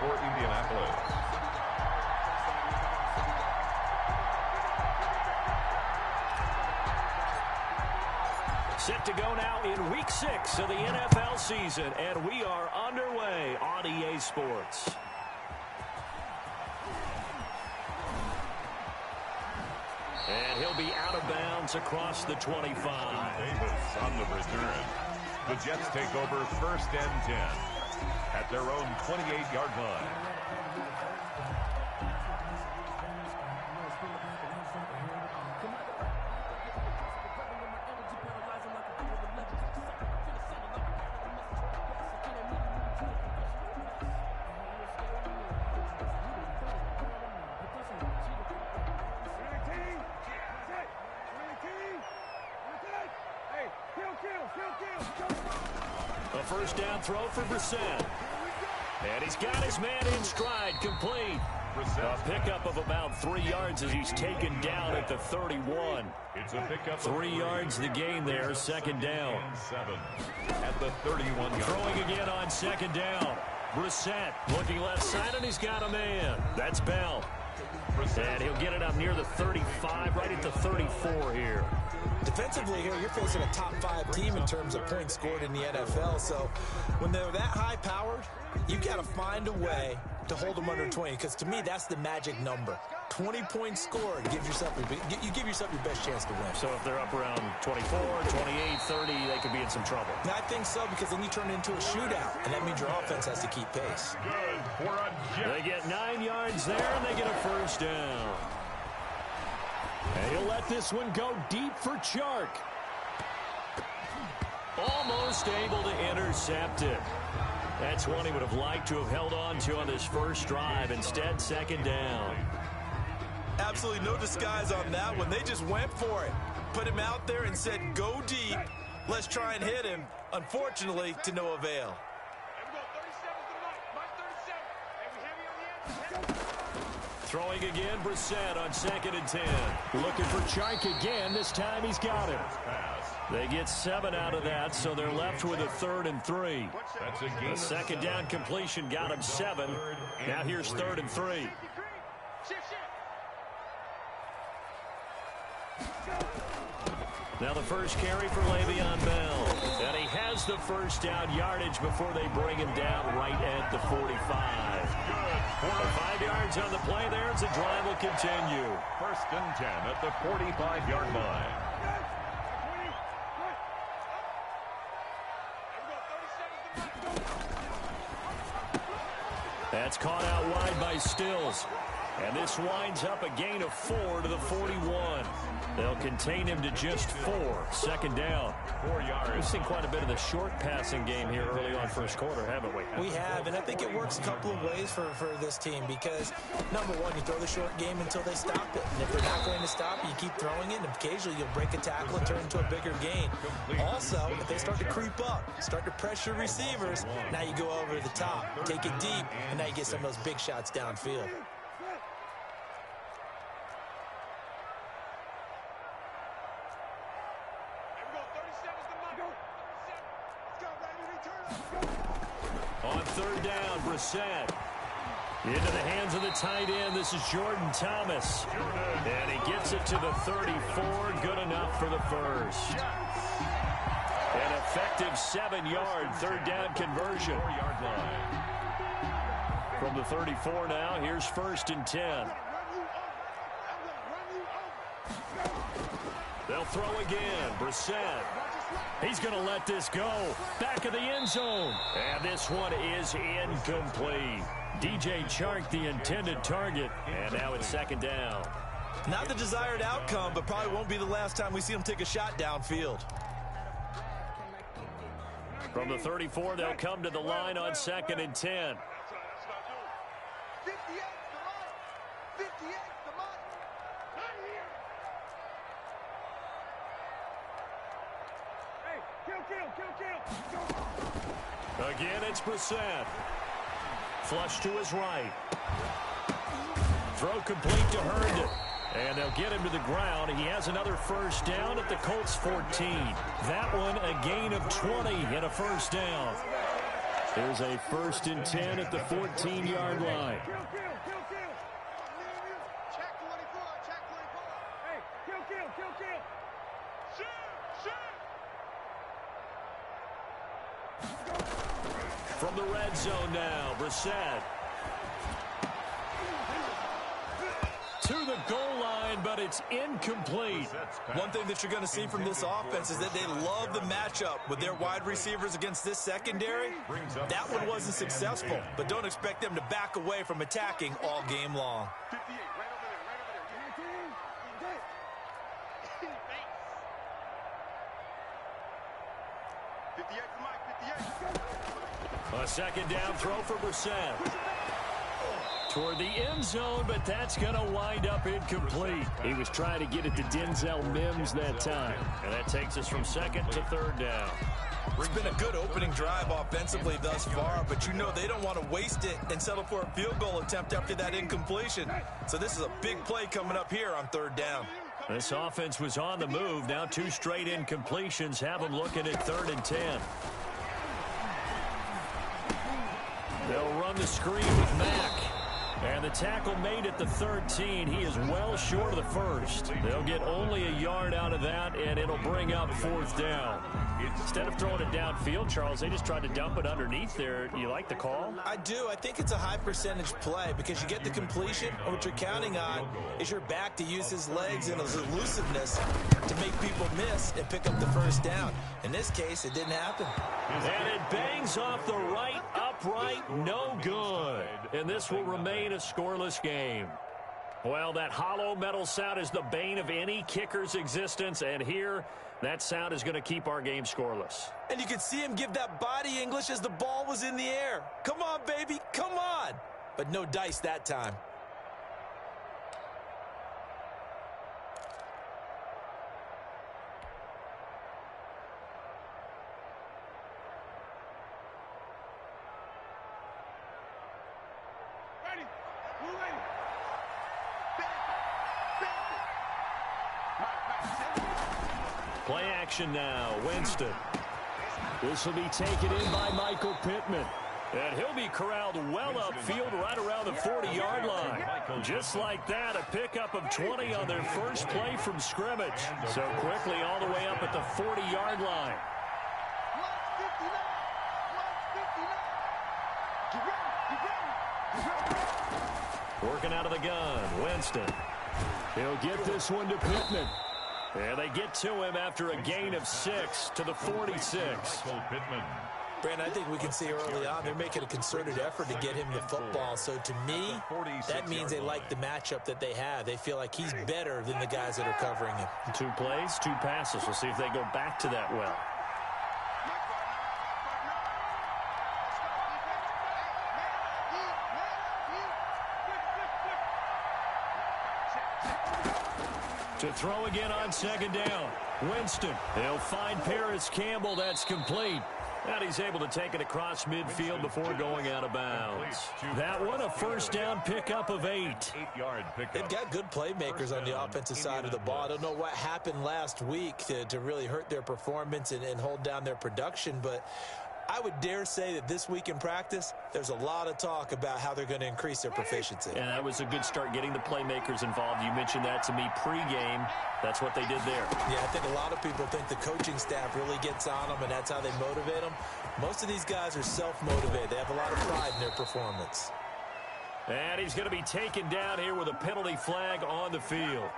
for Indianapolis. Set to go now in Week 6 of the NFL season, and we are underway on EA Sports. And he'll be out of bounds across the 25. Davis on the return. The Jets take over 1st and 10 at their own 28-yard line. A first down throw for Brissett. And he's got his man in stride, complete. A pickup of about 3 yards as he's taken down at the 31. It's a pickup. 3 yards the gain there, 2nd down. 7 at the 31-yard. Throwing again on 2nd down. Brissett looking left side, and he's got a man. That's Bell. And he'll get it up near the 35, right at the 34 here. Defensively here, you're facing a top 5 team in terms of points scored in the NFL. So when they're that high-powered, you got to find a way to hold them under 20. Because to me, that's the magic number. 20 points scored, you give yourself your best chance to win. So if they're up around 24, 28, 30, they could be in some trouble. And I think so, because then you turn it into a shootout, and that means your offense has to keep pace. They get 9 yards there, and they get a first down. And he'll let this one go deep for Chark. Almost able to intercept it. That's one he would have liked to have held on to on this first drive. Instead, 2nd down. Absolutely no disguise on that one. They just went for it. Put him out there and said, go deep. Let's try and hit him. Unfortunately, to no avail. Throwing again, Brissett on 2nd and 10. Looking for Chark again. This time he's got him. They get 7 out of that, so they're left with a 3rd and 3. The 2nd down completion got him 7. Now here's 3rd and 3. Now the first carry for Le'Veon Bell. And he has the first down yardage before they bring him down right at the 45. 5 yards on the play there as the drive will continue. 1st and 10 at the 45-yard line. That's caught out wide by Stills. And this winds up a gain of 4 to the 41. They'll contain him to just 4. 2nd down. 4 yards. We've seen quite a bit of the short passing game here early on first quarter, haven't we? We have, and I think it works a couple of ways for this team because, number one, you throw the short game until they stop it. And if they're not going to stop it, you keep throwing it, and occasionally you'll break a tackle and turn into a bigger gain. Also, if they start to creep up, start to pressure receivers, now you go over the top, take it deep, and now you get some of those big shots downfield. On 3rd down, Brissett. Into the hands of the tight end. This is Jordan Thomas. And he gets it to the 34. Good enough for the first. An effective 7-yard 3rd down conversion. 4-yard line. From the 34 now, here's 1st and 10. They'll throw again. Brissett. He's going to let this go. Back of the end zone. And this one is incomplete. DJ Chark, the intended target. And now it's 2nd down. Not the desired outcome, but probably won't be the last time we see him take a shot downfield. From the 34, they'll come to the line on 2nd and 10. Again, it's Brissett. Flush to his right. Throw complete to Herndon. And they'll get him to the ground. He has another first down at the Colts 14. That one a gain of 20 and a first down. Here's a 1st and 10 at the 14-yard line. From the red zone now, Brissett. To the goal line, but it's incomplete. One thing that you're going to see from this offense is that they love the matchup with their wide receivers against this secondary. That one wasn't successful, but don't expect them to back away from attacking all game long. 58 for Mike, 58. A 2nd down throw for Brissett. Toward the end zone, but that's going to wind up incomplete. He was trying to get it to Denzel Mims that time. And that takes us from 2nd to 3rd down. It's been a good opening drive offensively thus far, but you know they don't want to waste it and settle for a field goal attempt after that incompletion. So this is a big play coming up here on 3rd down. This offense was on the move. Now 2 straight incompletions have them looking at 3rd and 10. They'll run the screen with Mack. And the tackle made at the 13. He is well short of the 1st. They'll get only a yard out of that, and it'll bring up 4th down. Instead of throwing it downfield, Charles, they just tried to dump it underneath there. You like the call? I do. I think it's a high percentage play because you get the completion, and what you're counting on is your back to use his legs and his elusiveness to make people miss and pick up the 1st down. In this case, it didn't happen. And it bangs off the right upright, no good. And this will remain a scoreless game. Well, that hollow metal sound is the bane of any kicker's existence, and here, that sound is going to keep our game scoreless. And you could see him give that body English as the ball was in the air. Come on, baby, come on. But no dice that time. Play action now, Winston. This will be taken in by Michael Pittman. And he'll be corralled well upfield right around the 40-yard line. Just like that, a pickup of 20 on their first play from scrimmage. So quickly all the way up at the 40-yard line. Working out of the gun, Winston. He'll get this one to Pittman. And they get to him after a gain of 6 to the 46. Brandon, I think we can see early on they're making a concerted effort to get him the football. So to me, that means they like the matchup that they have. They feel like he's better than the guys that are covering him. 2 plays, 2 passes. We'll see if they go back to that well. To throw again on 2nd down. Winston. He'll find Paris Campbell. That's complete. And he's able to take it across midfield before going out of bounds. That one, a 1st down pickup of 8. They've got good playmakers on the offensive side of the ball. I don't know what happened last week to really hurt their performance and hold down their production, but I would dare say that this week in practice, there's a lot of talk about how they're going to increase their proficiency. And that was a good start getting the playmakers involved. You mentioned that to me pregame. That's what they did there. Yeah, I think a lot of people think the coaching staff really gets on them, and that's how they motivate them. Most of these guys are self-motivated. They have a lot of pride in their performance. And he's going to be taken down here with a penalty flag on the field.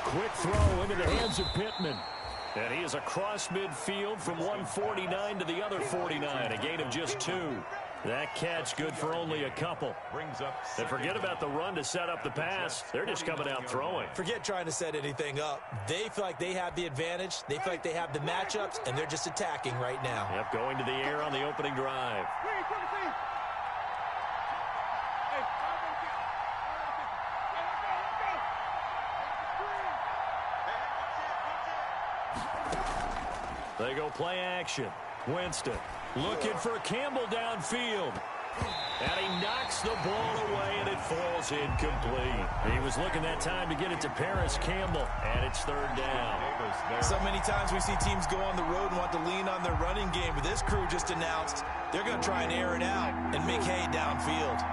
Quick throw into the hands of Pittman. And he is across midfield from 149 to the other 49. A gain of just 2. That catch good for only a couple. And forget about the run to set up the pass. They're just coming out throwing. Forget trying to set anything up. They feel like they have the advantage. They feel like they have the matchups, and they're just attacking right now. Yep, going to the air on the opening drive. They go play action. Winston looking for Campbell downfield. And he knocks the ball away, and it falls incomplete. He was looking that time to get it to Paris Campbell, and it's third down. So many times we see teams go on the road and want to lean on their running game, but this crew just announced they're going to try and air it out and make hay downfield.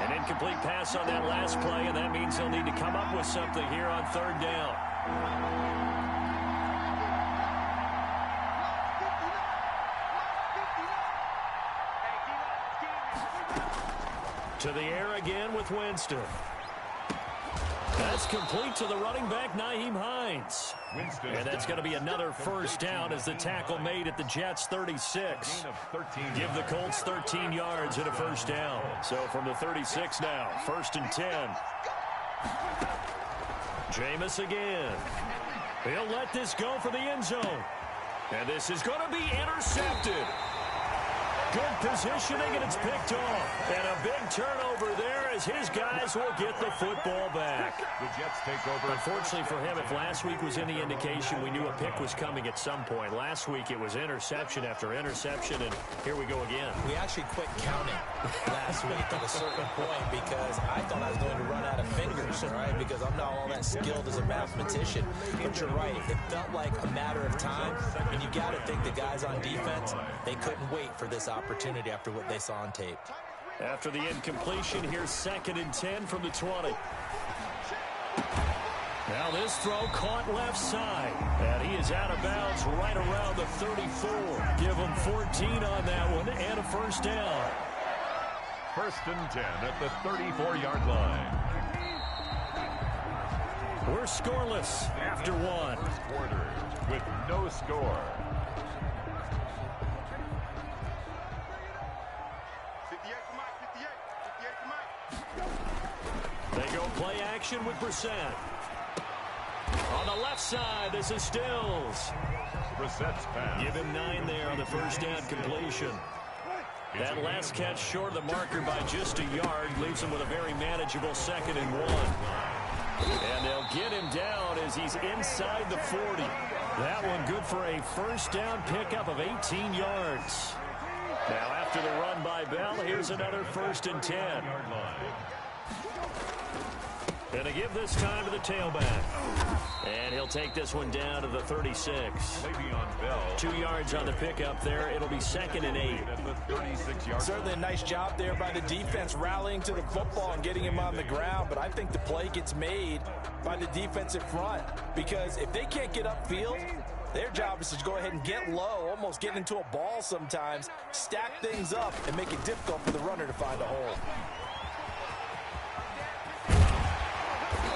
An incomplete pass on that last play, and that means they'll need to come up with something here on third down. To the air again with Winston. That's complete to the running back, Nyheim Hines. And that's going to be another first down as the tackle made at the Jets' 36. Give the Colts 13 yards and a first down. So from the 36 now, 1st and 10. Jameis again. He'll let this go for the end zone. And this is going to be intercepted. Good positioning, and it's picked off. And a big turnover there as his guys will get the football back. The Jets take over. Unfortunately for him, if last week was any indication, we knew a pick was coming at some point. Last week it was interception after interception, and here we go again. We actually quit counting last week at a certain point because I thought I was going to run out of fingers, all right, because I'm not all that skilled as a mathematician. But you're right. It felt like a matter of time, and you got to think the guys on defense, they couldn't wait for this opportunity after what they saw on tape. After the incompletion, here's 2nd and 10 from the 20. Now this throw caught left side, and he is out of bounds right around the 34. Give him 14 on that one and a first down. 1st and 10 at the 34-yard line. We're scoreless after one. Quarter with no score. They go play action with Brissett. On the left side, this is Stills. Brissett's pass. Give him 9 there on the first down completion. That last catch short of the marker by just a yard leaves him with a very manageable 2nd and 1. And they'll get him down as he's inside the 40. That one good for a first down pickup of 18 yards. Now after the run by Bell, here's another 1st and 10. And to give this time to the tailback. And he'll take this one down to the 36. Le'Veon Bell. 2 yards on the pickup there. It'll be 2nd and 8. At the 36-yard. Certainly a nice job there by the defense rallying to the football and getting him on the ground. But I think the play gets made by the defensive front. Because if they can't get upfield, their job is to go ahead and get low, almost get into a ball sometimes, stack things up, and make it difficult for the runner to find a hole.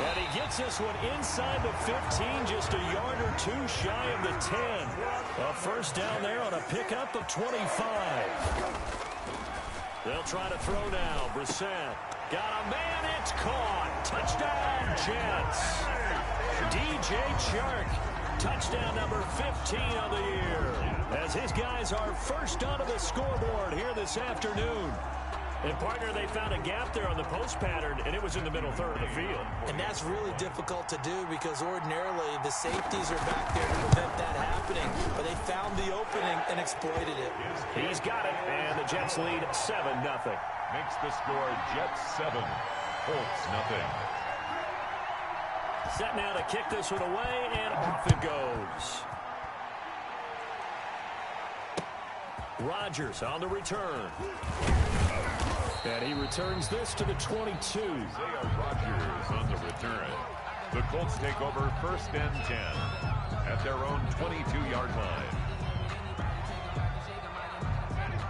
And he gets this one inside the 15, just a yard or 2 shy of the 10. A first down there on a pickup of 25. They'll try to throw now. Brissett got a man. It's caught. Touchdown, Jets. DJ Chark. Touchdown number 15 on the year. As his guys are first onto the scoreboard here this afternoon. And, partner, they found a gap there on the post pattern, and it was in the middle third of the field. And that's really difficult to do because ordinarily the safeties are back there to prevent that happening. But they found the opening and exploited it. He's got it, and the Jets lead 7-0. Makes the score Jets 7, Colts nothing. Set now to kick this one away, and off it goes. Rodgers on the return. And he returns this to the 22. Isaiah Rodgers on the return. The Colts take over 1st and 10 at their own 22-yard line.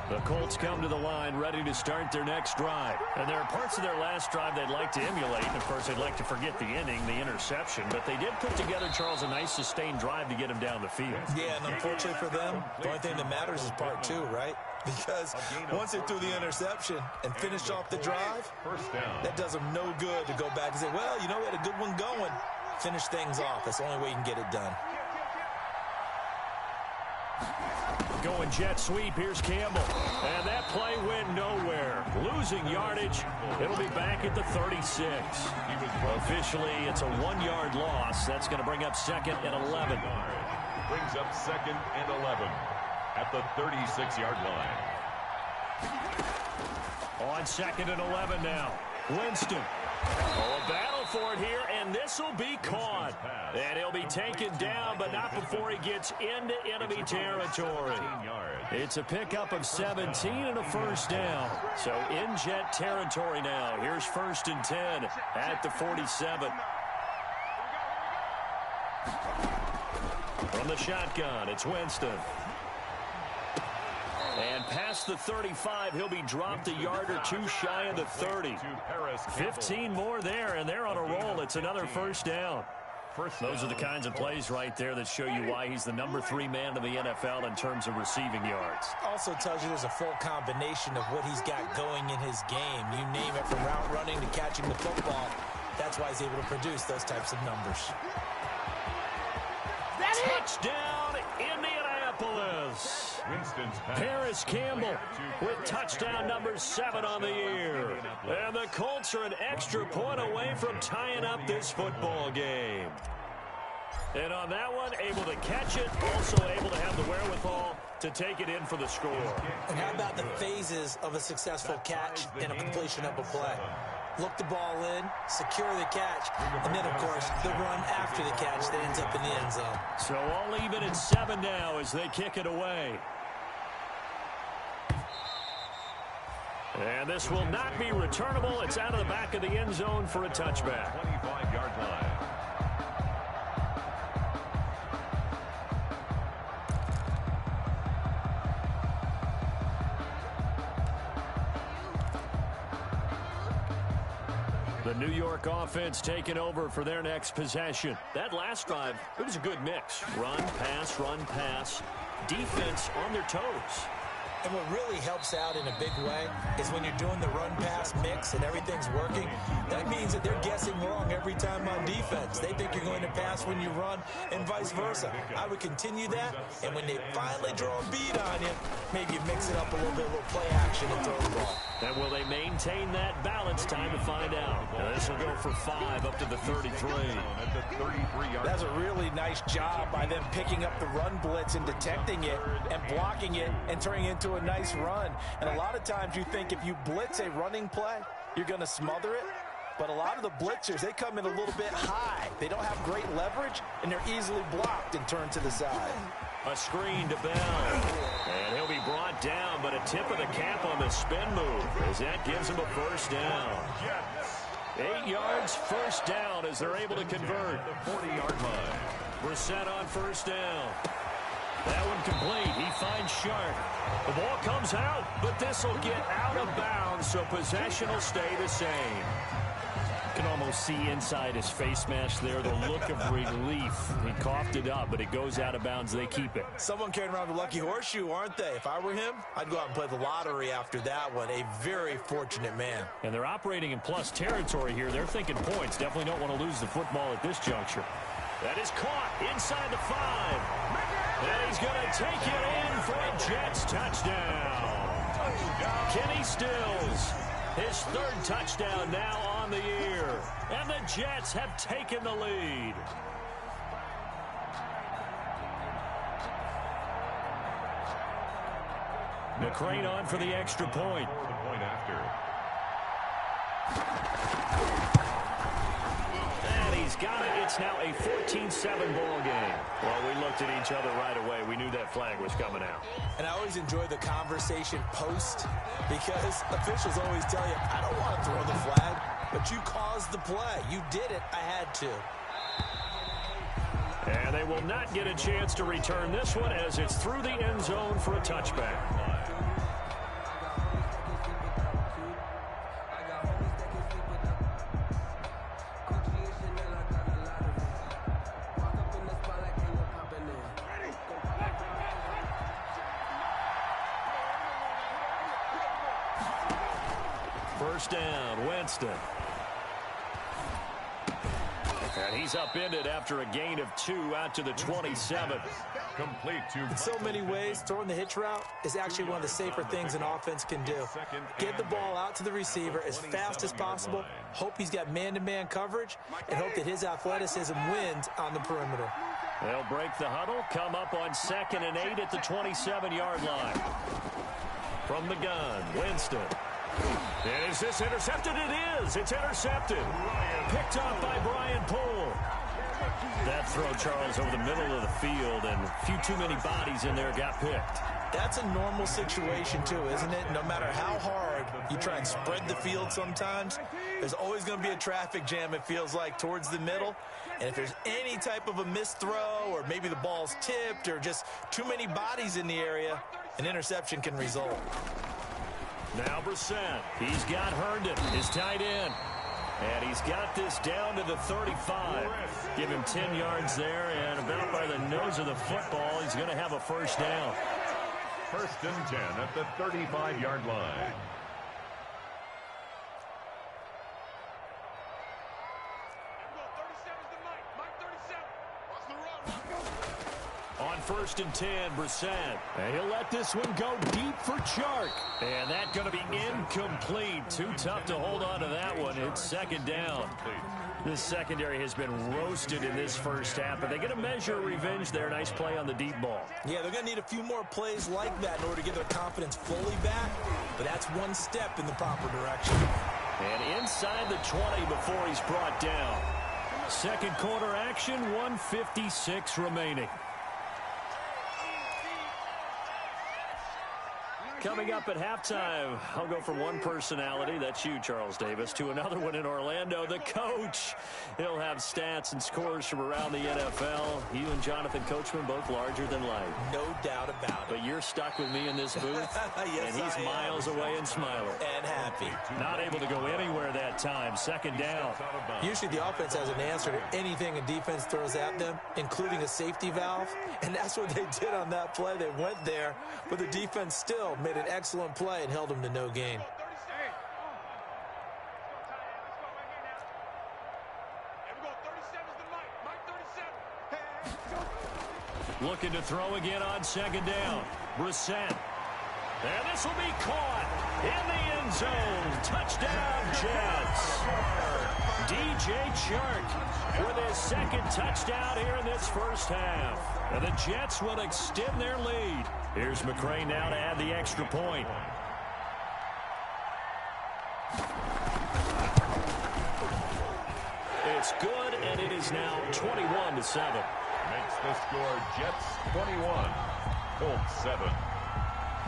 The Colts come to the line ready to start their next drive. And there are parts of their last drive they'd like to emulate. And, of course, they'd like to forget the inning, the interception. But they did put together, Charles, a nice sustained drive to get him down the field. Yeah, and unfortunately for them, the only thing that matters is part 2, right? Because once they threw the interception and finished off the drive, First down. that does them no good to go back and say, well, you know, we had a good one going. Finish things off. That's the only way you can get it done. Going jet sweep. Here's Campbell. And that play went nowhere. Losing yardage. It'll be back at the 36. Officially, it's a 1-yard loss. That's going to bring up 2nd and 11. Brings up 2nd and 11 at the 36-yard line. On 2nd and 11 now. Winston. Oh, a battle for it here, and this will be caught. And he'll be taken down, but not before he gets into enemy territory. It's a pickup of 17 and a first down. So in Jet territory now. Here's 1st and 10 at the 47. From the shotgun, it's Winston. And past the 35, he'll be dropped a yard or two shy of the 30. 15 more there, and they're on a roll. It's another first down. Those are the kinds of plays right there that show you why he's the number 3 man in the NFL in terms of receiving yards. Also tells you there's a full combination of what he's got going in his game. You name it, from route running to catching the football. That's why he's able to produce those types of numbers. Touchdown, Indianapolis. Paris Campbell with touchdown number 7 on the year. And the Colts are an extra point away from tying up this football game. And on that one, able to catch it, also able to have the wherewithal to take it in for the score. And how about the phases of a successful catch and a completion of a play? Look the ball in, secure the catch, and then, of course, the run after the catch that ends up in the end zone. So all even at 7 now as they kick it away. And this will not be returnable. It's out of the back of the end zone for a touchback. 25-yard line. The New York offense taking over for their next possession. That last drive, it was a good mix. Run, pass, defense on their toes. And what really helps out in a big way is when you're doing the run-pass mix and everything's working, that means that they're guessing wrong every time on defense. They think you're going to pass when you run and vice versa. I would continue that, and when they finally draw a bead on you, maybe you mix it up a little bit, a little play action and throw the ball. And will they maintain that balance? Time to find out. Now this will go for 5 up to the 33. That's a really nice job by them picking up the run blitz and detecting it and blocking it and turning it into a nice run. And a lot of times you think if you blitz a running play, you're going to smother it. But a lot of the blitzers, they come in a little bit high. They don't have great leverage, and they're easily blocked and turned to the side. A screen to Bell. And he'll be brought down, but a tip of the cap on the spin move as that gives him a first down. 8 yards, first down as they're able to convert. The 40-yard line. Brissett on first down. That one complete. He finds Sharp. The ball comes out, but this will get out of bounds, so possession will stay the same. You can almost see inside his face mask there the look of relief. He coughed it up, but it goes out of bounds. They keep it. Someone carrying around the lucky horseshoe, aren't they? If I were him, I'd go out and play the lottery after that one. A very fortunate man. And they're operating in plus territory here. They're thinking points. Definitely don't want to lose the football at this juncture. That is caught inside the 5. And he's going to take it in for a Jets touchdown. Kenny Stills, his 3rd touchdown now on the year. And the Jets have taken the lead. McCrane on for the extra point. The point after. And he's got it. It's now a 14-7 ball game. Well, we looked at each other right away. We knew that flag was coming out. And I always enjoy the conversation post because officials always tell you, I don't want to throw the flag, but you caused the play. You did it. I had to. And they will not get a chance to return this one as it's through the end zone for a touchback. First down, Winston. And he's upended after a gain of 2 out to the 27. Complete to. In so many ways, throwing the hitch route is actually one of the safer things an offense can do. Get the ball out to the receiver as fast as possible, hope he's got man-to-man coverage, and hope that his athleticism wins on the perimeter. They'll break the huddle, come up on 2nd and 8 at the 27-yard line. from the gun. Winston. And is this intercepted? It is. It's intercepted. Picked off by Brian Poole. That throw, Charles, over the middle of the field, and a few too many bodies in there got picked. That's a normal situation, too, isn't it? No matter how hard you try and spread the field sometimes, there's always going to be a traffic jam, it feels like, towards the middle. And if there's any type of a missed throw or maybe the ball's tipped or just too many bodies in the area, an interception can result. Now Brissett. He's got Herndon, his tight end. And he's got this down to the 35. Give him 10 yards there, and about by the nose of the football, he's going to have a first down. First and 10 at the 35-yard line. On first and 10, Brissett. And he'll let this one go deep for Chark. And that's going to be incomplete. Too tough to hold on to that one. It's second down. This secondary has been roasted in this first half, but they get a measure of revenge there. Nice play on the deep ball. Yeah, they're going to need a few more plays like that in order to get their confidence fully back, but that's one step in the proper direction. And inside the 20 before he's brought down. Second quarter action, 1:56 remaining. Coming up at halftime, I'll go from one personality, that's you, Charles Davis, to another one in Orlando, the coach. He'll have stats and scores from around the NFL. You and Jonathan Coachman both larger than life. No doubt about it. But you're stuck with me in this booth, yes, and he's miles away and smiling. And happy. Not able to go anywhere that time. Second down. Usually the offense has an answer to anything a defense throws at them, including a safety valve, and that's what they did on that play. They went there, but the defense still made an excellent play and held them to no gain. Looking to throw again on second down. Brissett. And this will be caught in the end zone. Touchdown, Jets. DJ Chark with his second touchdown here in this first half. And the Jets will extend their lead. Here's McCray now to add the extra point. It's good, and it is now 21-7. Makes the score Jets 21, Colts 7.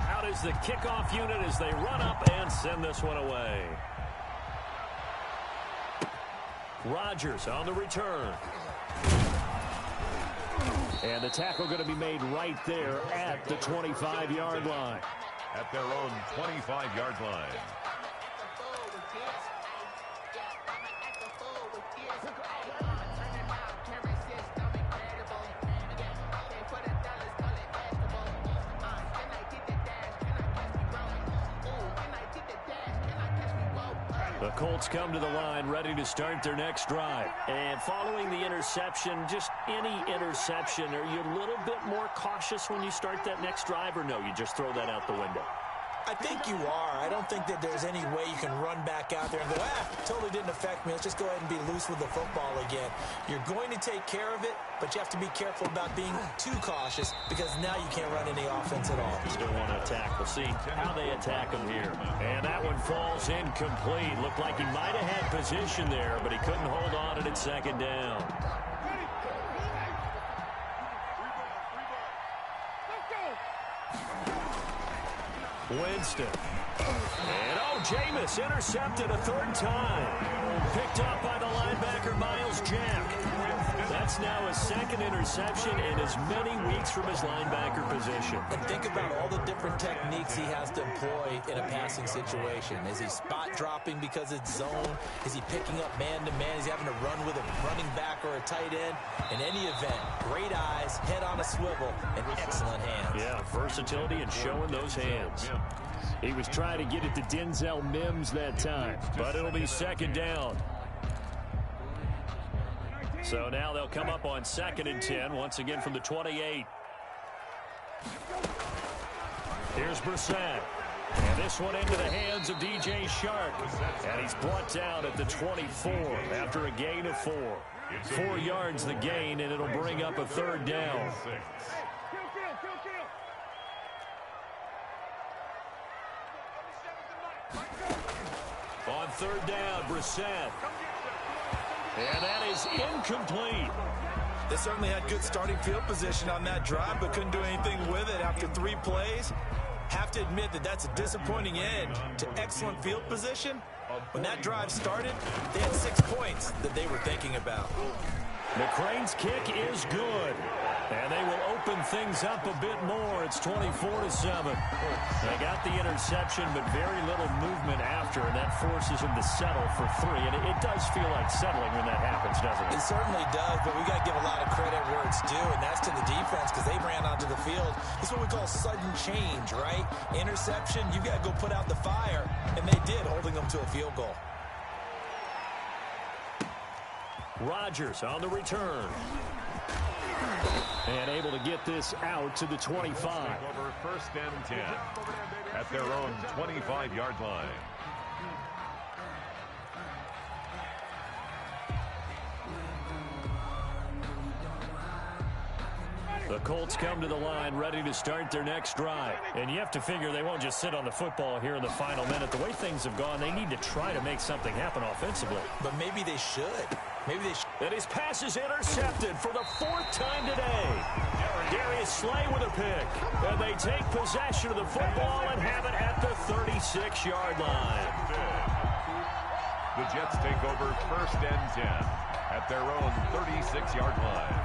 Out is the kickoff unit as they run up and send this one away. Rodgers on the return. And the tackle going to be made right there at the 25-yard line. At their own 25-yard line. The Colts come to the line ready to start their next drive. And following the interception, just any interception, are you a little bit more cautious when you start that next drive, or no, you just throw that out the window? I think you are. I don't think that there's any way you can run back out there and go, totally didn't affect me. Let's just go ahead and be loose with the football again. You're going to take care of it, but you have to be careful about being too cautious because now you can't run any offense at all. Still want to attack. We'll see how they attack him here. And that one falls incomplete. Looked like he might have had position there, but he couldn't hold on to it at second down. Winston. And Jameis intercepted a third time. Picked off by the linebacker, Miles Jack. That's now his second interception in as many weeks from his linebacker position. And think about all the different techniques he has to employ in a passing situation. Is he spot dropping because it's zone? Is he picking up man-to-man? Is he having to run with a running back or a tight end? In any event, great eyes, head on a swivel, and excellent hands. Yeah, versatility and showing those hands. He was trying to get it to Denzel Mims that time, but it'll be second down. So now they'll come up on 2nd and 10, once again from the 28. Here's Brissett. And this one into the hands of DJ Chark. And he's brought down at the 24 after a gain of 4. 4 yards the gain, and it'll bring up a third down. On third down, Brissett. And that is incomplete. They certainly had good starting field position on that drive, but couldn't do anything with it after 3 plays. Have to admit that that's a disappointing end to excellent field position. When that drive started, they had 6 points that they were thinking about. McCrane's kick is good. And they will open things up a bit more. It's 24-7. They got the interception, but very little movement after, and that forces him to settle for 3. And it does feel like settling when that happens, doesn't it? It certainly does, but we got to give a lot of credit where it's due, and that's to the defense because they ran onto the field. This is what we call sudden change, right? Interception, you got to go put out the fire, and they did, holding them to a field goal. Rodgers on the return. And able to get this out to the 25. Over first and 10 at their own 25-yard line. The Colts come to the line ready to start their next drive. And you have to figure they won't just sit on the football here in the final minute. The way things have gone, they need to try to make something happen offensively. But maybe they should. Maybe they should. And his pass is intercepted for the 4th time today. Darius Slay with a pick. And they take possession of the football and have it at the 36-yard line. The Jets take over first and 10 at their own 36-yard line.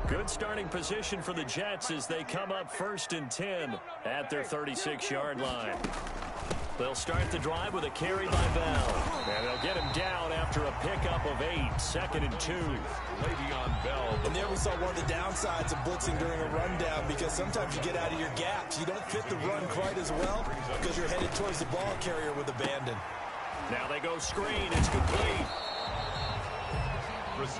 Good starting position for the Jets as they come up first and 10 at their 36-yard line. They'll start the drive with a carry by Bell. And they'll get him down after a pickup of 8, 2nd and 2. Le'Veon Bell. And there we saw one of the downsides of blitzing during a rundown because sometimes you get out of your gaps. You don't fit the run quite as well because you're headed towards the ball carrier with abandon. Now they go screen. It's complete.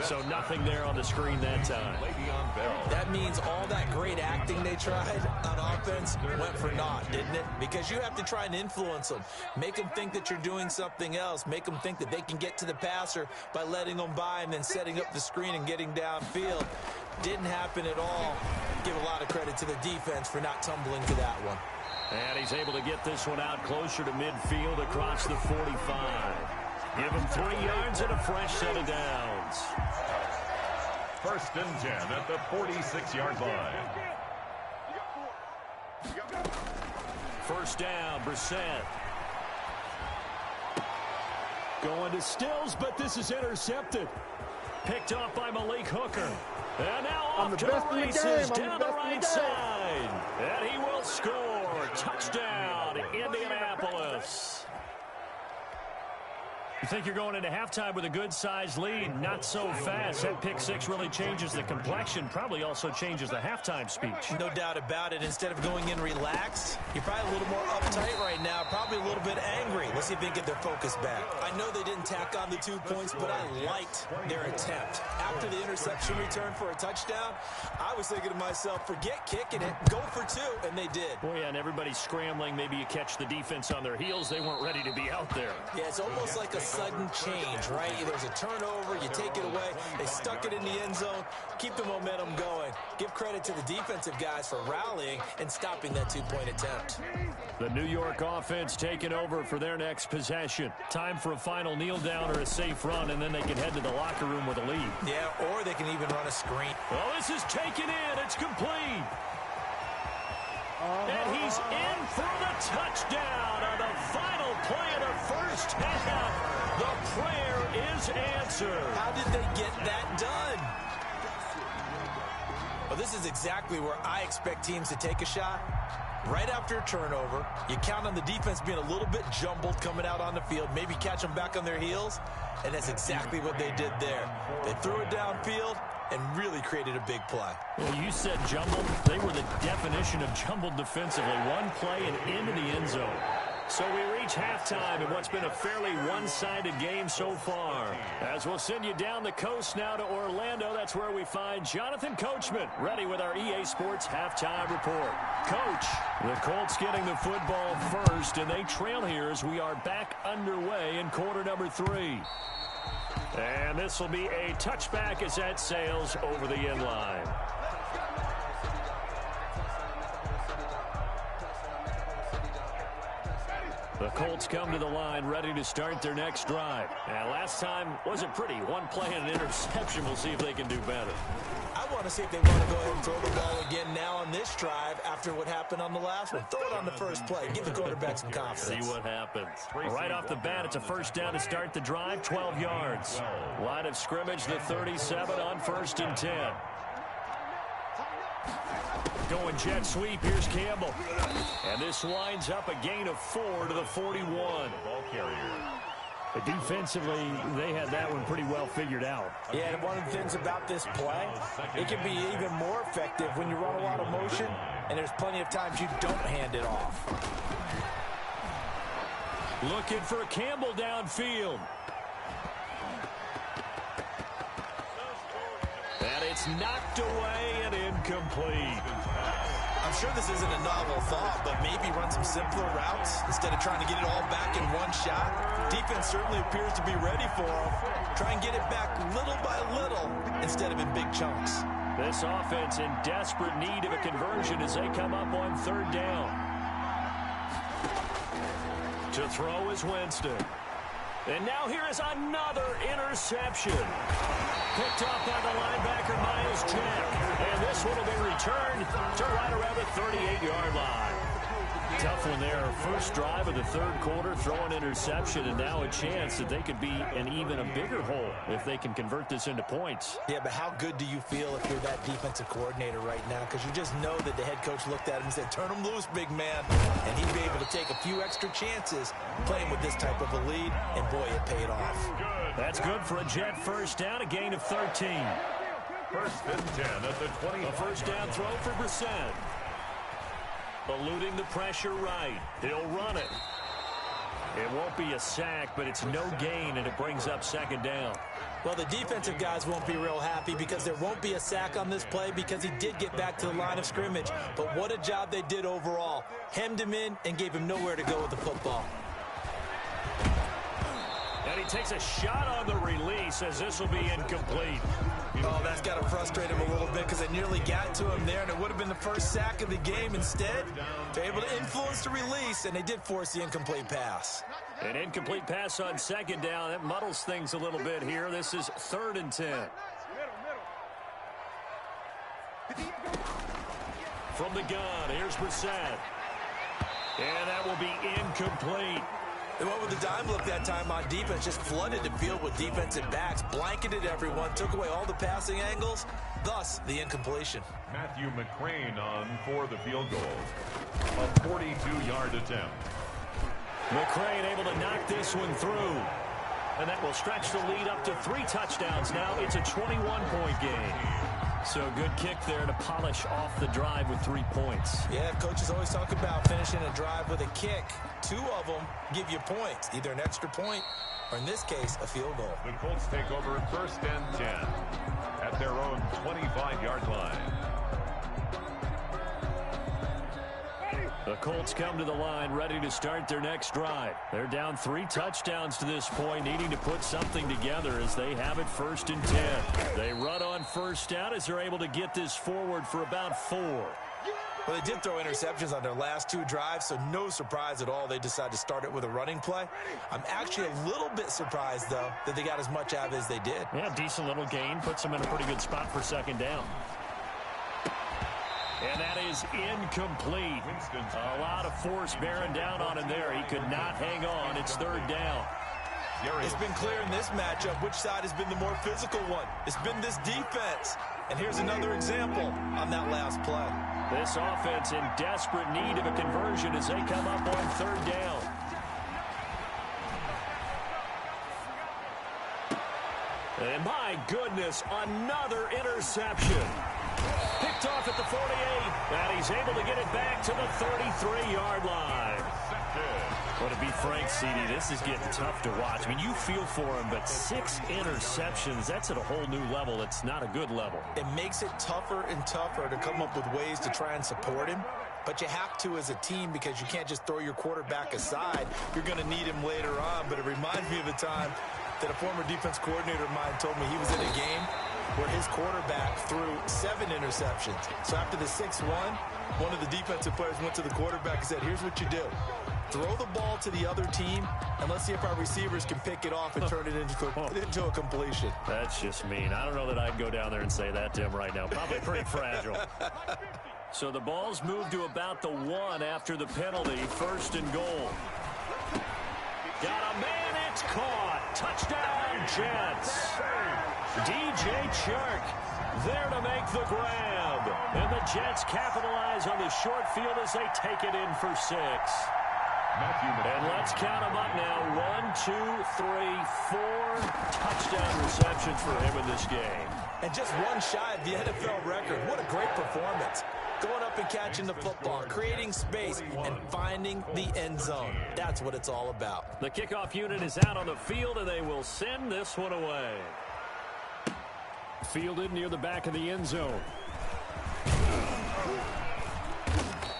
So nothing there on the screen that time. Le'Veon Bell. That means all that great acting they tried on offense went for naught, didn't it? Because you have to try and influence them. Make them think that you're doing something else. Make them think that they can get to the passer by letting them by and then setting up the screen and getting downfield. Didn't happen at all. Give a lot of credit to the defense for not tumbling to that one. And he's able to get this one out closer to midfield across the 45. Give him 3 yards and a fresh set of downs. First and 10 at the 46-yard line. First down, Brissett. Going to Stills, but this is intercepted. Picked up by Malik Hooker. And now off to the races down the right side. And he will score. Touchdown, Indianapolis. You think you're going into halftime with a good-sized lead. Not so fast. That pick 6 really changes the complexion. Probably also changes the halftime speech. No doubt about it. Instead of going in relaxed, you're probably a little more uptight right now. Probably a little bit angry. Let's see if they can get their focus back. I know they didn't tack on the 2 points, but I liked their attempt. After the interception return for a touchdown, I was thinking to myself, forget kicking it, go for 2, and they did. Boy, yeah, and everybody's scrambling. Maybe you catch the defense on their heels. They weren't ready to be out there. Yeah, it's almost like a sudden change, right? There's a turnover, you take it away, they stuck it in the end zone, keep the momentum going. Give credit to the defensive guys for rallying and stopping that 2-point attempt. The New York offense taking over for their next possession. Time for a final kneel down or a safe run, and then they can head to the locker room with a lead. Yeah, or they can even run a screen. Well, this is taken in. It's complete. And he's in for the touchdown on the final play of the first half. The prayer is answered. How did they get that done? Well, this is exactly where I expect teams to take a shot. Right after a turnover, you count on the defense being a little bit jumbled coming out on the field, maybe catch them back on their heels, and that's exactly what they did there. They threw it downfield and really created a big play. Well, you said jumbled. They were the definition of jumbled defensively. One play and into the end zone. So we reach halftime in what's been a fairly one-sided game so far. As we'll send you down the coast now to Orlando, that's where we find Jonathan Coachman ready with our EA Sports halftime report. Coach, the Colts getting the football first, and they trail here as we are back underway in quarter number 3. And this will be a touchback as that sails over the end line. The Colts come to the line ready to start their next drive. And last time wasn't pretty. One play and an interception. We'll see if they can do better. I want to see if they want to go ahead and throw the ball again now on this drive after what happened on the last one. Throw it on the first play. Give the quarterback some confidence. See what happens. Right off the bat, it's a first down to start the drive, 12 yards. Line of scrimmage, the 37 on 1st and 10. Going jet sweep, here's Campbell. And this winds up a gain of 4 to the 41. Ball carrier. But defensively, they had that one pretty well figured out. Yeah, and one of the things about this play, it can be even more effective when you run a lot of motion, and there's plenty of times you don't hand it off. Looking for Campbell downfield. And it's knocked away and incomplete. I'm sure this isn't a novel thought, but maybe run some simpler routes instead of trying to get it all back in one shot. Defense certainly appears to be ready for him. Try and get it back little by little instead of in big chunks. This offense in desperate need of a conversion as they come up on 3rd down. To throw is Winston. And now here is another interception. Picked off by the linebacker, Miles Jack. And this one will be returned to right around the 38-yard line. Tough one there. First drive of the 3rd quarter, throw an interception, and now a chance that they could be in even a bigger hole if they can convert this into points. Yeah, but how good do you feel if you're that defensive coordinator right now? Because you just know that the head coach looked at him and said, turn him loose, big man. And he'd be able to take a few extra chances playing with this type of a lead, and boy, it paid off. That's good for a Jet first down, a gain of 13. 1st and 10 at the 20. A first down throw for Brissett. Eluding the pressure right. He'll run it. It won't be a sack, but it's no gain, and it brings up 2nd down. Well, the defensive guys won't be real happy because there won't be a sack on this play because he did get back to the line of scrimmage. But what a job they did overall. Hemmed him in and gave him nowhere to go with the football. And he takes a shot on the release as this will be incomplete. Oh, that's got to frustrate him a little bit because they nearly got to him there, and it would have been the first sack of the game. Instead, they're able to influence the release, and they did force the incomplete pass. An incomplete pass on 2nd down. That muddles things a little bit here. This is 3rd and 10. From the gun, here's Brissett. And that will be incomplete. They went with the dime look that time on defense, just flooded the field with defensive backs, blanketed everyone, took away all the passing angles, thus the incompletion. Matthew McCrane on for the field goal. A 42-yard attempt. McCrane able to knock this one through. And that will stretch the lead up to 3 touchdowns now. It's a 21-point game. So good kick there to polish off the drive with 3 points. Yeah, coaches always talk about finishing a drive with a kick. 2 of them give you points, either an extra point or, in this case, a field goal. The Colts take over 1st and 10 at their own 25-yard line. The Colts come to the line ready to start their next drive. They're down 3 touchdowns to this point, needing to put something together as they have it 1st and 10. They run on 1st down as they're able to get this forward for about 4. Well, they did throw interceptions on their last 2 drives, so no surprise at all they decided to start it with a running play. I'm actually a little bit surprised, though, that they got as much out of it as they did. Yeah, decent little gain. Puts them in a pretty good spot for 2nd down. And that is incomplete. A lot of force bearing down on him there. He could not hang on. It's 3rd down. It's been clear in this matchup which side has been the more physical one. It's been this defense. And here's another example on that last play. This offense in desperate need of a conversion as they come up on 3rd down. And my goodness, another interception. Picked off at the 48, and he's able to get it back to the 33-yard line. Well, to be frank, CD, this is getting tough to watch. I mean, you feel for him, but 6 interceptions, that's at a whole new level. It's not a good level. It makes it tougher and tougher to come up with ways to try and support him. But you have to as a team because you can't just throw your quarterback aside. You're going to need him later on. But it reminds me of a time that a former defense coordinator of mine told me he was in a game where his quarterback threw 7 interceptions. So after the 6-1, one of the defensive players went to the quarterback and said, here's what you do. Throw the ball to the other team, and let's see if our receivers can pick it off and turn it into a completion. That's just mean. I don't know that I'd go down there and say that to him right now. Probably pretty fragile. So the ball's moved to about the 1 after the penalty. 1st and goal. Got a man, it's caught. Touchdown, Jets. DJ Chark there to make the grab. And the Jets capitalize on the short field as they take it in for 6. And let's count them up now. 1, 2, 3, 4 touchdown receptions for him in this game. And just one shy of the NFL record. What a great performance. Going up and catching the football, creating space, and finding the end zone. That's what it's all about. The kickoff unit is out on the field, and they will send this one away. Fielded near the back of the end zone.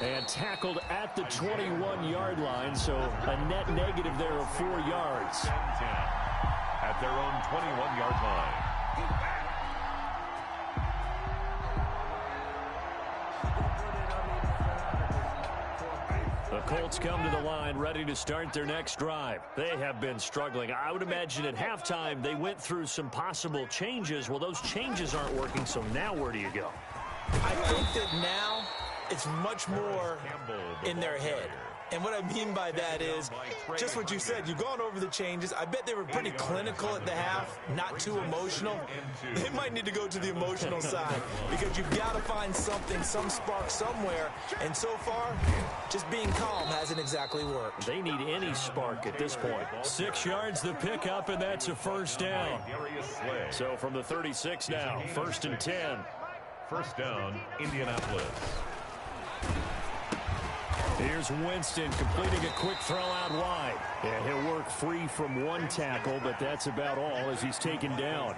And tackled at the 21-yard line, so a net negative there of 4 yards. At their own 21-yard line. The Colts come to the line ready to start their next drive. They have been struggling. I would imagine at halftime they went through some possible changes. Well, those changes aren't working, so now where do you go? I think that now it's much more in their head. And what I mean by that is just what you said. You've gone over the changes. I bet they were pretty clinical at the half, not too emotional. They might need to go to the emotional side because you've got to find something, some spark somewhere. And so far, just being calm hasn't exactly worked. They need any spark at this point. 6 yards the pickup, and that's a 1st down. So from the 36 now, 1st and 10. 1st down, Indianapolis. Here's Winston completing a quick throw out wide. Yeah, he'll work free from 1 tackle, but that's about all as he's taken down.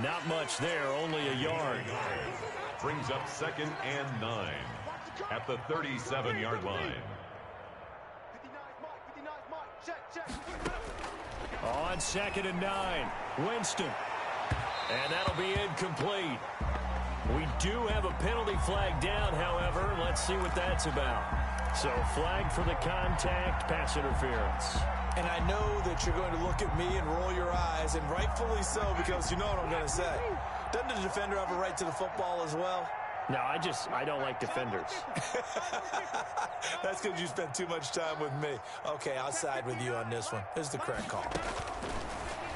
Not much there, only a yard. Brings up 2nd and 9 at the 37-yard line. On 2nd and 9, Winston. And that'll be incomplete. We do have a penalty flag down, however. Let's see what that's about. So flag for the contact, pass interference. And I know that you're going to look at me and roll your eyes, and rightfully so, because you know what I'm going to say. Doesn't the defender have a right to the football as well? No, I don't like defenders. That's because you spent too much time with me. Okay, I'll side with you on this one. This is the correct call.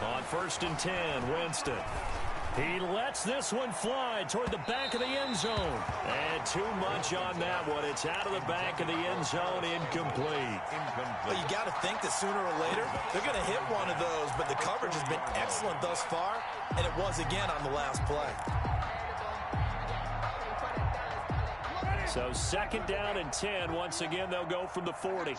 On 1st and 10, Winston. He lets this one fly toward the back of the end zone. And too much on that one. It's out of the back of the end zone, incomplete. Well, you got to think that sooner or later they're going to hit one of those, but the coverage has been excellent thus far, and it was again on the last play. So 2nd down and 10. Once again, they'll go from the 40.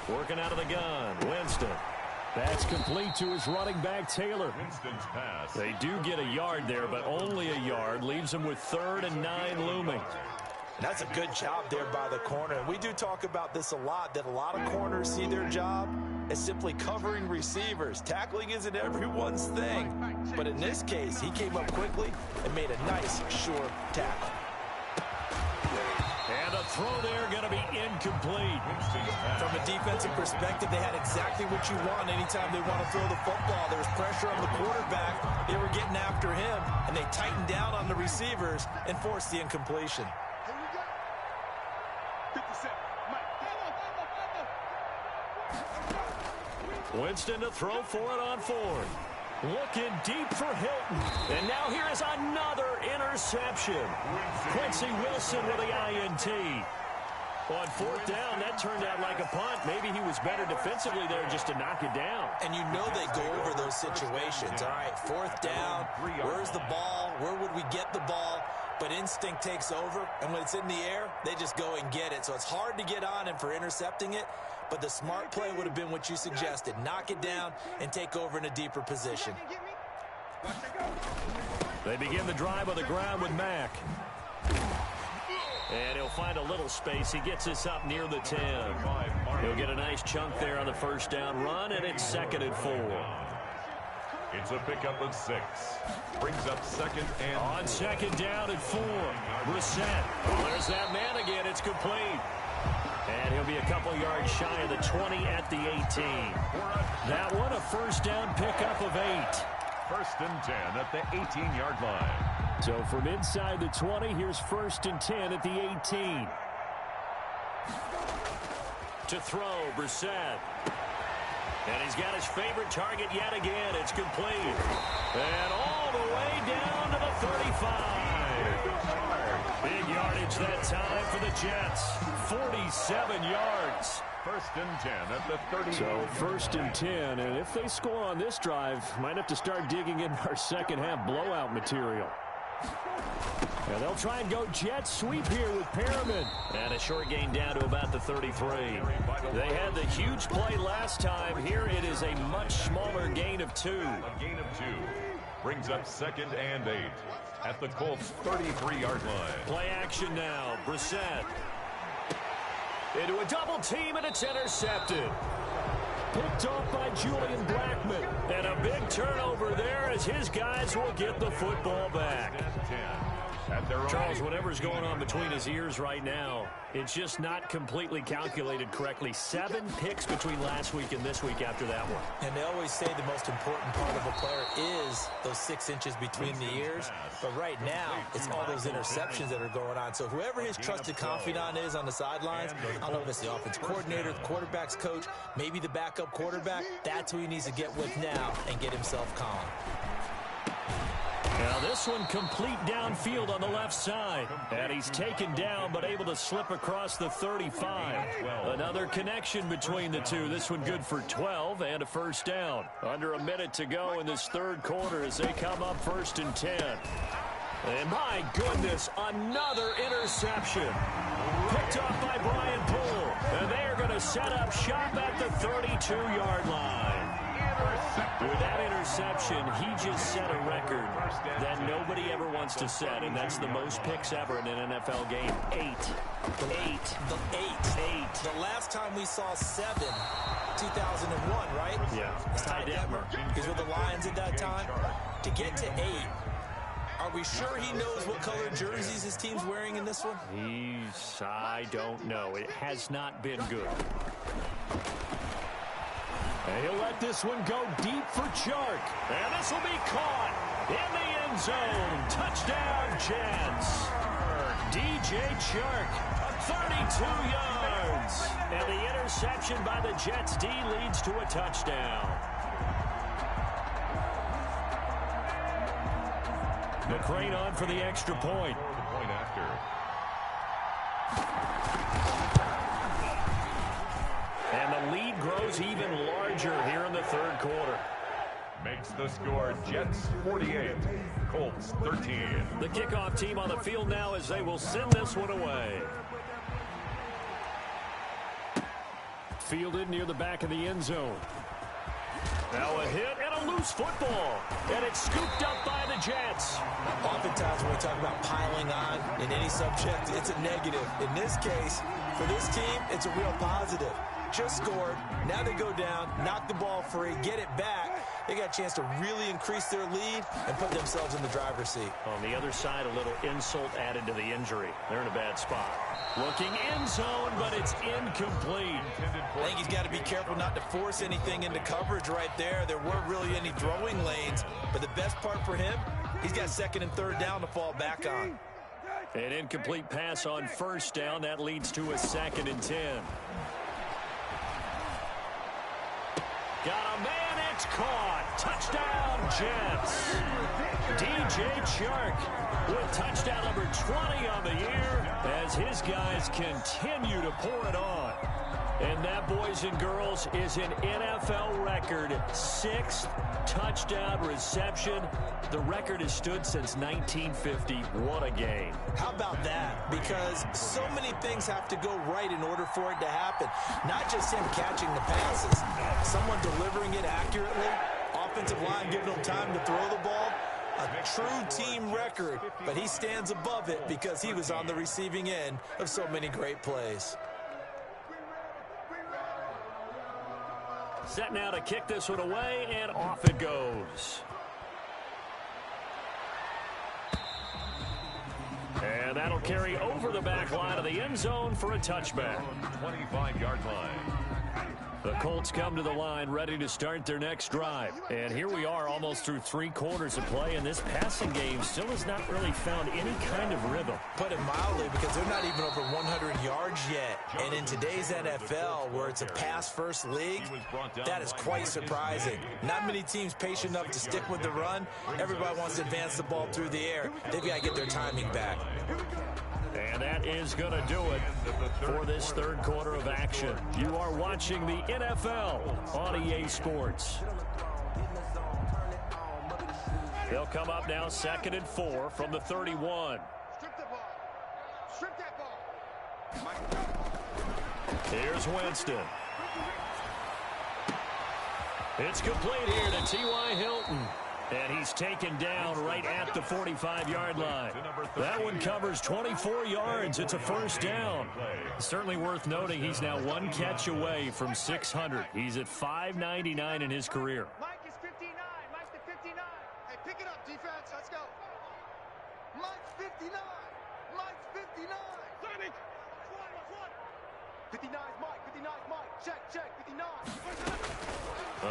Working out of the gun, Winston. That's complete to his running back, Taylor. Winston's pass. They do get a yard there, but only a yard. Leaves them with 3rd and 9 looming. That's a good job there by the corner. We do talk about this a lot, that a lot of corners see their job as simply covering receivers. Tackling isn't everyone's thing. But in this case, he came up quickly and made a nice, sure tackle. And the throw there going to be incomplete. From a defensive perspective, they had exactly what you want anytime they want to throw the football. There was pressure on the quarterback. They were getting after him, and they tightened down on the receivers and forced the incompletion. Winston to throw for it on 4th. Looking deep for Hilton. And now here is another interception. Quincy Wilson with the INT. On fourth down, that turned out like a punt. Maybe he was better defensively there just to knock it down. And you know they go over those situations. All right, fourth down, where's the ball? Where would we get the ball? But instinct takes over, and when it's in the air, they just go and get it. So it's hard to get on him for intercepting it, but the smart play would have been what you suggested. Knock it down and take over in a deeper position. They begin the drive on the ground with Mack. And he'll find a little space. He gets this up near the 10. He'll get a nice chunk there on the first down run, and it's 2nd and 4. It's a pickup of 6. Brings up 2nd and on 2nd down and 4. Brissett. Oh, there's that man again. It's complete. And he'll be a couple yards shy of the 20 at the 18. That one a first down pickup of 8. 1st and 10 at the 18-yard line. So from inside the 20, here's 1st and 10 at the 18. To throw, Brissett. And he's got his favorite target yet again. It's complete. And all the way down to the 35. Big yardage that time for the Jets. 47 yards. 1st and 10 at the 30. So 1st and 10, and if they score on this drive, might have to start digging in our second half blowout material. And they'll try and go jet sweep here with Perriman. And a short gain down to about the 33. They had the huge play last time. Here it is a much smaller gain of 2. A gain of 2. Brings up 2nd and 8 at the Colts' 33-yard line. Play action now. Brissett. Into a double team, and it's intercepted. Picked off by Julian Blackman. And a big turnover there as his guys will get the football back. Charles, whatever's going on between his ears right now, it's just not completely calculated correctly. 7 picks between last week and this week after that one. And they always say the most important part of a player is those 6 inches between the ears. But right now, it's all those interceptions that are going on. So whoever his trusted confidant is on the sidelines, I don't know if it's the offensive coordinator, the quarterback's coach, maybe the backup quarterback, that's who he needs to get with now and get himself calm. Now this one complete downfield on the left side. And he's taken down but able to slip across the 35. Another connection between the two. This one good for 12 and a first down. Under a minute to go in this third quarter as they come up 1st and 10. And my goodness, another interception. Picked off by Brian Poole. And they are going to set up shop at the 32-yard line. With that interception, he just set a record that nobody ever wants to set, and that's the most picks ever in an NFL game. 8. The last time we saw 7, 2001, right? Yeah. Ty Detmer. He's with the Lions at that time. To get to 8, are we sure he knows what color jerseys his team's wearing in this one? I don't know. It has not been good. And he'll let this one go deep for Chark. And this will be caught in the end zone. Touchdown, Jets. DJ Chark, 32 yards. And the interception by the Jets D leads to a touchdown. McCrane on for the extra point. The point after. And the lead grows even larger here in the third quarter. Makes the score Jets 48, Colts 13. The kickoff team on the field now as they will send this one away. Fielded near the back of the end zone. Now a hit and a loose football. And it's scooped up by the Jets. Oftentimes when we talk about piling on in any subject, it's a negative. In this case, for this team, it's a real positive. Just scored. Now they go down, knock the ball free, get it back. They got a chance to really increase their lead and put themselves in the driver's seat. On the other side, a little insult added to the injury. They're in a bad spot. Looking end zone, but it's incomplete. I think he's got to be careful not to force anything into coverage right there. There weren't really any throwing lanes, but the best part for him, he's got 2nd and 3rd down to fall back on. An incomplete pass on first down. That leads to a 2nd and 10. Got a man It's caught. Touchdown, Jets. DJ Chark with touchdown number 20 on the year as his guys continue to pour it on. And that, boys and girls, is an NFL record 6th touchdown reception. The record has stood since 1950. What a game. How about that? Because so many things have to go right in order for it to happen. Not just him catching the passes, someone delivering it accurately, offensive line giving him time to throw the ball. A true team record, but he stands above it because he was on the receiving end of so many great plays. Set now to kick this one away, and off it goes. And that'll carry over the back line of the end zone for a touchback. 25-yard line. The Colts come to the line ready to start their next drive. And here we are almost through 3 quarters of play, and this passing game still has not really found any kind of rhythm. Put it mildly, because they're not even over 100 yards yet. And in today's NFL, where it's a pass-first league, that is quite surprising. Not many teams patient enough to stick with the run. Everybody wants to advance the ball through the air. They've got to get their timing back. And that is going to do it for this third quarter of action. You are watching the NFL on EA Sports. They'll come up now 2nd and 4 from the 31. Strip the ball. Strip that ball. Here's Winston. It's complete here to T.Y. Hilton. And he's taken down right at the 45-yard line. That one covers 24 yards. It's a first down. Certainly worth noting he's now 1 catch away from 600. He's at 599 in his career. Mike is 59. Mike to 59. Hey, pick it up, defense. Let's go. Mike's 59. Mike's 59. 59 is Mike. 59 is Mike. Check, check. 59.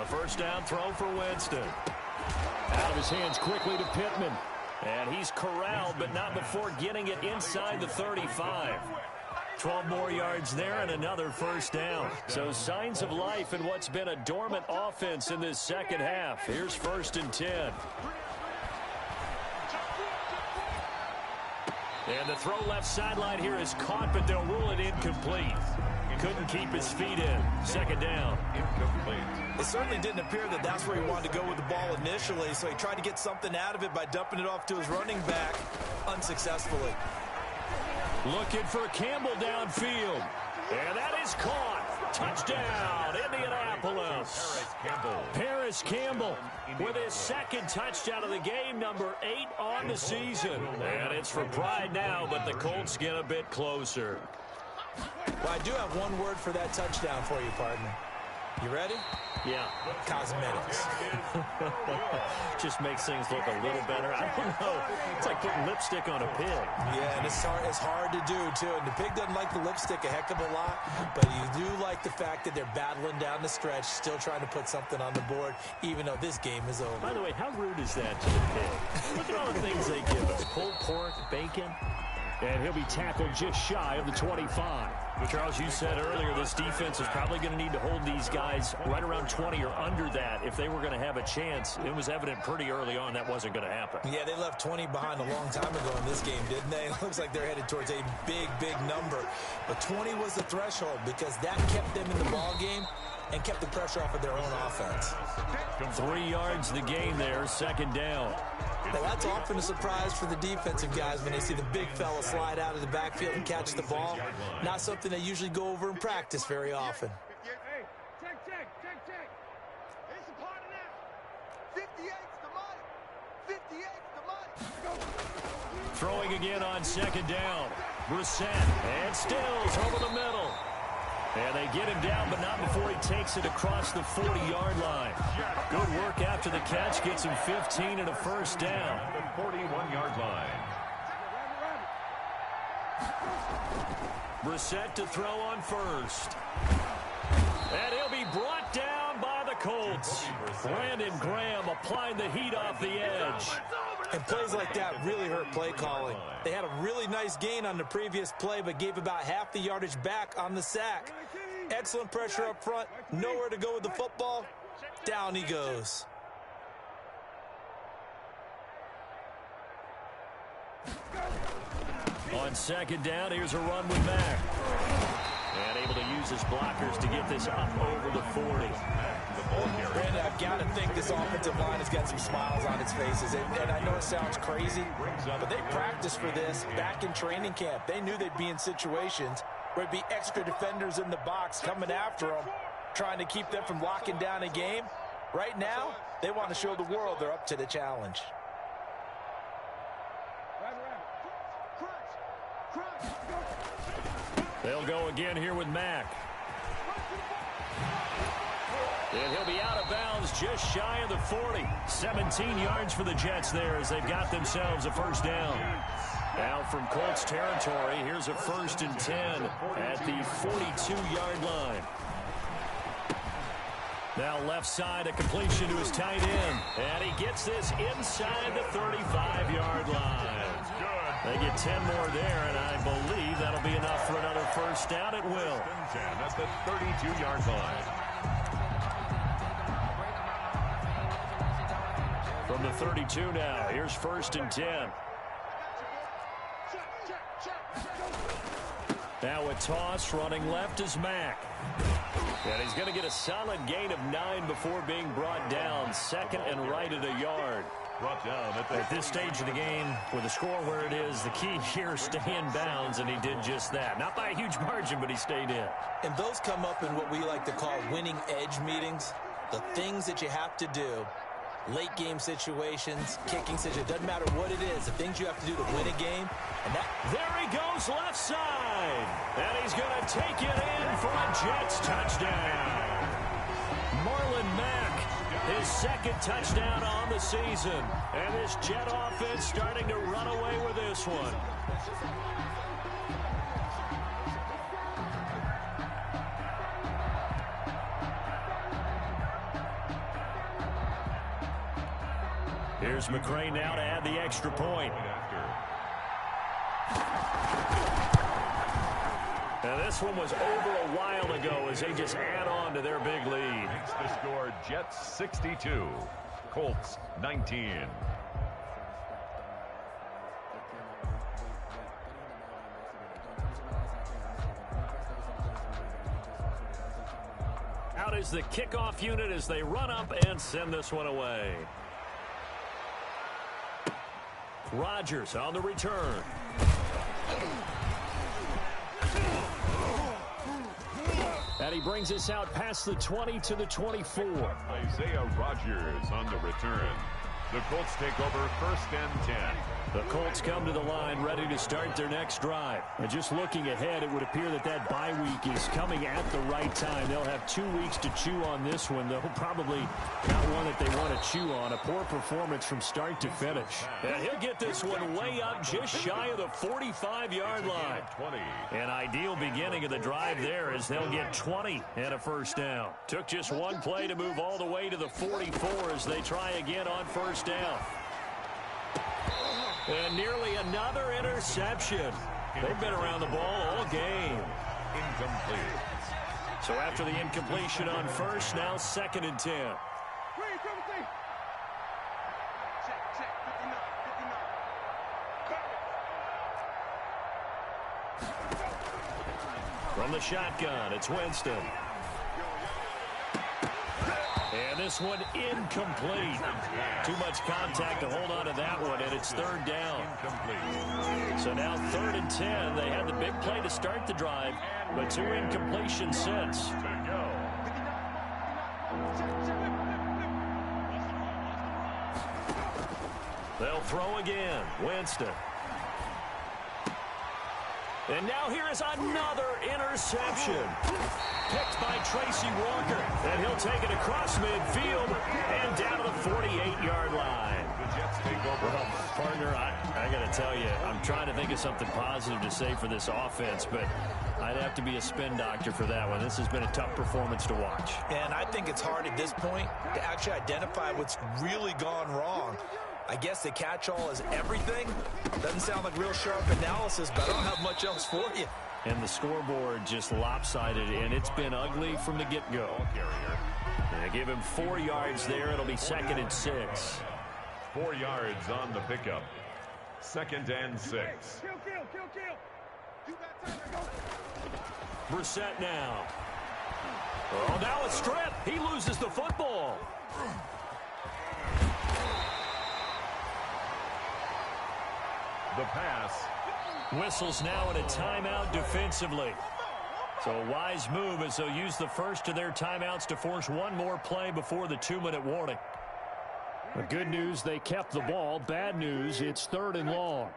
A first down throw for Winston. Out of his hands quickly to Pittman. And he's corralled, but not before getting it inside the 35. 12 more yards there and another first down. So signs of life in what's been a dormant offense in this second half. Here's 1st and 10. And the throw left sideline here is caught, but they'll rule it incomplete. Couldn't keep his feet in. 2nd down. Incomplete. It certainly didn't appear that that's where he wanted to go with the ball initially, so he tried to get something out of it by dumping it off to his running back unsuccessfully. Looking for Campbell downfield. And that is caught. Touchdown, Indianapolis. Paris Campbell with his 2nd touchdown of the game, number 8 on the season. And it's for pride now, but the Colts get a bit closer. Well, I do have one word for that touchdown for you, partner. You ready? Yeah. Cosmetics. Just makes things look a little better. I don't know. It's like putting lipstick on a pig. Yeah, and it's hard to do, too. And the pig doesn't like the lipstick a heck of a lot, but you do like the fact that they're battling down the stretch, still trying to put something on the board, even though this game is over. By the way, how rude is that to the pig? Look at all the things they give us. Pulled pork, bacon. And he'll be tackled just shy of the 25. Charles, you said earlier this defense is probably going to need to hold these guys right around 20 or under that if they were going to have a chance. It was evident pretty early on that wasn't going to happen. Yeah, they left 20 behind a long time ago in this game, didn't they? It looks like they're headed towards a big, big number. But 20 was the threshold because that kept them in the ball game and kept the pressure off of their own offense. 3 yards the gain there, 2nd down. Now, that's often a surprise for the defensive guys when they see the big fella slide out of the backfield and catch the ball. Not something they usually go over in practice very often. Hey, check. It's a part of that. 58's the money. 58's the money. Throwing again on 2nd down. Brissett and Stills over the middle. And they get him down, but not before he takes it across the 40-yard line. Good work after the catch. Gets him 15 and a first down. The 41-yard line. Brissett to throw on 1st. And he'll be brought down by the Colts. Brandon Graham applying the heat off the edge. And plays like that really hurt play calling. They had a really nice gain on the previous play, but gave about half the yardage back on the sack. Excellent pressure up front. Nowhere to go with the football. Down he goes. On second down, here's a run with Mack. And able to use his blockers to get this up over the 40. Brandon, I've got to think this offensive line has got some smiles on its faces. And I know it sounds crazy, but they practiced for this back in training camp. They knew they'd be in situations where there'd be extra defenders in the box coming after them, trying to keep them from locking down a game. Right now, they want to show the world they're up to the challenge. They'll go again here with Mack. And he'll be out of bounds just shy of the 40. 17 yards for the Jets there as they've got themselves a first down. Now from Colts territory, here's a 1st and 10 at the 42-yard line. Now left side, a completion to his tight end. And he gets this inside the 35-yard line. They get 10 more there, and I believe that'll be enough for another first down. It will. 10 at the 32-yard line. From the 32 now, here's 1st and 10. Now a toss, running left is Mack. And he's going to get a solid gain of 9 before being brought down. 2nd and right at a yard. Brought down at this stage of the game, with the score where it is, the key here is stay in bounds, and he did just that. Not by a huge margin, but he stayed in. And those come up in what we like to call winning edge meetings. The things that you have to do, late game situations, kicking situations, doesn't matter what it is, the things you have to do to win a game. And that, there he goes left side. And he's going to take it in for a Jets touchdown. Marlon Mack, his 2nd touchdown on the season. And this Jet offense starting to run away with this one. Here's McCray now to add the extra point. Now this one was over a while ago as they just add on to their big lead. Makes the score Jets 62, Colts 19. Out is the kickoff unit as they run up and send this one away. Rodgers on the return. And he brings us out past the 20 to the 24. Isaiah Rodgers on the return. The Colts take over 1st and 10. The Colts come to the line ready to start their next drive. And just looking ahead, it would appear that that bye week is coming at the right time. They'll have 2 weeks to chew on this one, though probably not one that they want to chew on. A poor performance from start to finish. And he'll get this one way up just shy of the 45-yard line. An ideal beginning of the drive there as they'll get 20 and a first down. Took just one play to move all the way to the 44 as they try again on first down. And nearly another interception. They've been around the ball all game. Incomplete. So after the incompletion on first, now 2nd and 10. From the shotgun, it's Winston. And this one incomplete. Too much contact to hold on to that one, and it's 3rd down. So now 3rd and 10. They had the big play to start the drive, but 2 incompletions since. They'll throw again. Winston. And now here is another interception. Picked by Tracy Walker. And he'll take it across midfield and down to the 48-yard line. The Jets take over. Well, partner, I got to tell you, I'm trying to think of something positive to say for this offense, but I'd have to be a spin doctor for that one. This has been a tough performance to watch. And I think it's hard at this point to actually identify what's really gone wrong. I guess the catch-all is everything. Doesn't sound like real sharp analysis, but I don't have much else for you. And the scoreboard just lopsided, and it's been ugly from the get-go. They give him 4 yards there. It'll be 2nd and 6. 4 yards on the pickup. 2nd and 6. Brissett now. Oh, now a strip. He loses the football. The pass. Whistles now in a timeout defensively. So a wise move as they'll use the first of their timeouts to force one more play before the 2-minute warning. The good news, they kept the ball. Bad news, it's 3rd and long.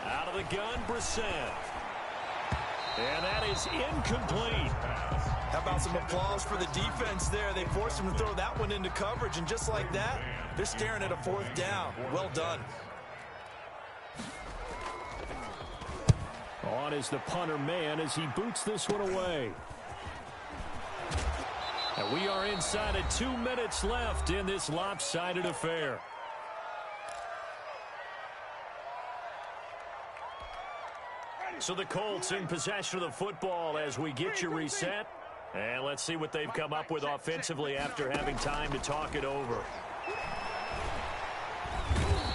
Out of the gun, Brissett. And that is incomplete. How about some applause for the defense there? They forced him to throw that one into coverage, and just like that, they're staring at a 4th down. Well done. On is the punter man as he boots this one away. And we are inside of 2 minutes left in this lopsided affair. So the Colts in possession of the football as we get you reset. And let's see what they've come up with offensively after having time to talk it over.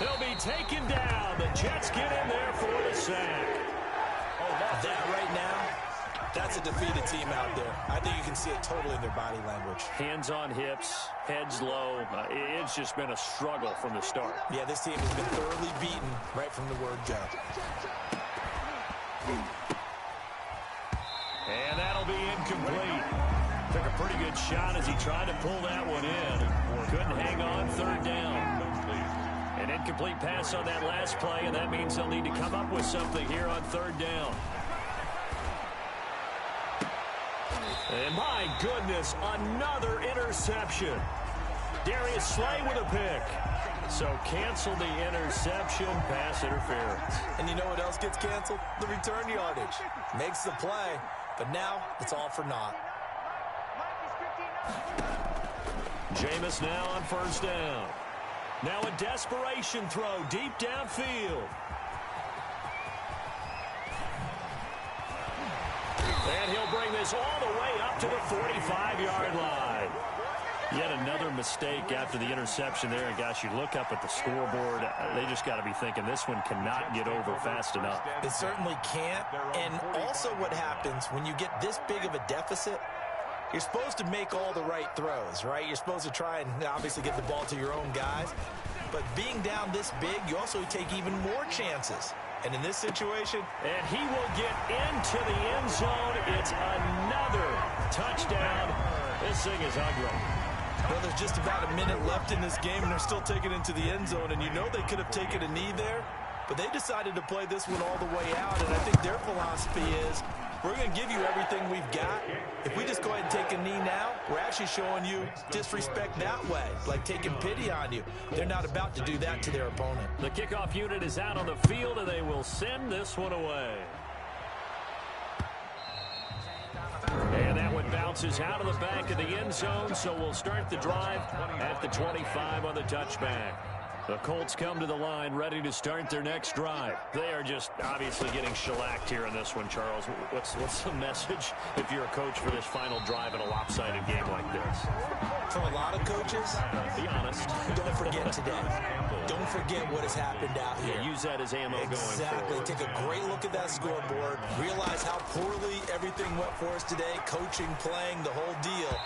They'll be taken down. The Jets get in there for the sack. That right now, that's a defeated team out there. I think you can see it totally in their body language. Hands on hips, heads low. It's just been a struggle from the start. Yeah, this team has been thoroughly beaten right from the word go. And that'll be incomplete. Took a pretty good shot as he tried to pull that one in. Couldn't hang on, 3rd down. An incomplete pass on that last play, and that means they'll need to come up with something here on 3rd down. And my goodness, another interception. Darius Slay with a pick. So cancel the interception, pass interference. And you know what else gets canceled? The return yardage. Makes the play, but now it's all for naught. Jameis now on 1st down. Now a desperation throw deep downfield. And he'll bring this all the way up to the 45-yard line. Yet another mistake after the interception there. And, gosh, you look up at the scoreboard. They just got to be thinking this one cannot get over fast enough. It certainly can't. And also what happens when you get this big of a deficit, you're supposed to make all the right throws, right? You're supposed to try and obviously get the ball to your own guys. But being down this big, you also take even more chances. And in this situation, and he will get into the end zone. It's another touchdown. This thing is ugly. Well, there's just about a minute left in this game, and they're still taking it into the end zone. And you know they could have taken a knee there, but they decided to play this one all the way out. And I think their philosophy is, we're going to give you everything we've got. If we just go ahead and take a knee now, we're actually showing you disrespect that way, like taking pity on you. They're not about to do that to their opponent. The kickoff unit is out on the field, and they will send this one away. And that one bounces out of the back of the end zone, so we'll start the drive at the 25 on the touchback. The Colts come to the line ready to start their next drive. They are just obviously getting shellacked here in this one, Charles. What's the message if you're a coach for this final drive in a lopsided game like this? From a lot of coaches, be honest. Don't forget today. Don't forget what has happened out here. Yeah, use that as ammo going forward. Exactly. Take a great look at that scoreboard. Realize how poorly everything went for us today. Coaching, playing, the whole deal.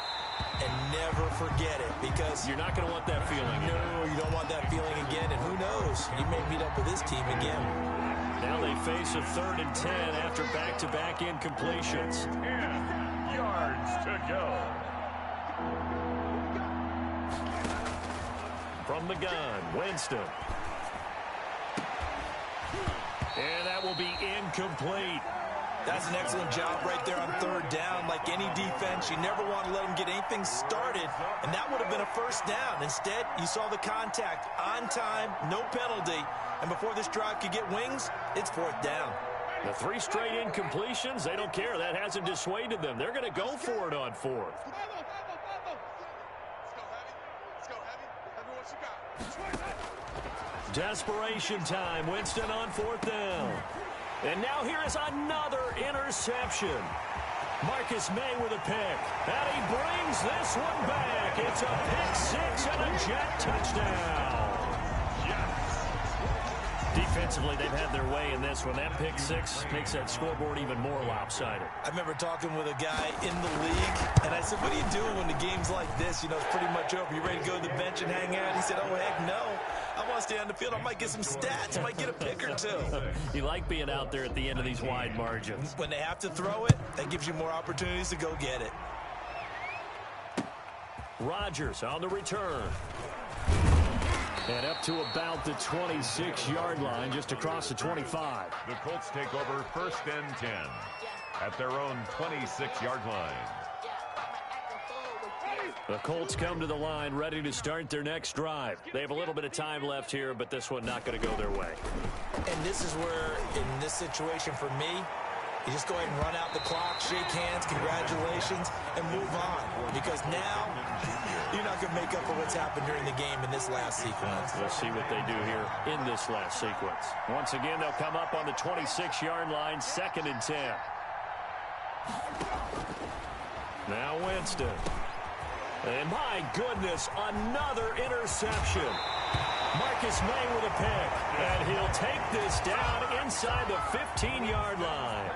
And never forget it, because you're not going to want that feeling. No, you don't want that feeling again. And who knows? You may meet up with this team again. Now they face a 3rd and 10 after back-to-back incompletions. 10 yards to go. From the gun, Winston. And that will be incomplete. That's an excellent job right there on 3rd down. Like any defense, you never want to let them get anything started, and that would have been a 1st down. Instead, you saw the contact on time, no penalty, and before this drive could get wings, it's 4th down. The 3 straight incompletions, they don't care. That hasn't dissuaded them. They're going to go for it on 4th. Desperation time. Winston on 4th down. And now here is another interception. Marcus May with a pick. And he brings this one back. It's a pick 6 and a Jet touchdown. Defensively, they've had their way in this one. That pick 6 makes that scoreboard even more lopsided. I remember talking with a guy in the league, and I said, what do you do when the game's like this? You know, it's pretty much over. You ready to go to the bench and hang out? He said, oh, heck no. I want to stay on the field. I might get some stats. I might get a pick or two. You like being out there at the end of these wide margins. When they have to throw it, that gives you more opportunities to go get it. Rodgers on the return. And up to about the 26-yard line, just across the 25. The Colts take over 1st and 10 at their own 26-yard line. The Colts come to the line ready to start their next drive. They have a little bit of time left here, but this one not going to go their way. And this is where, in this situation for me, you just go ahead and run out the clock, shake hands, congratulations, and move on. Because now, you're not going to make up for what's happened during the game in this last sequence. We'll see what they do here in this last sequence. Once again, they'll come up on the 26-yard line, 2nd and 10. Now Winston. And my goodness, another interception. Marcus May with a pick. And he'll take this down inside the 15-yard line.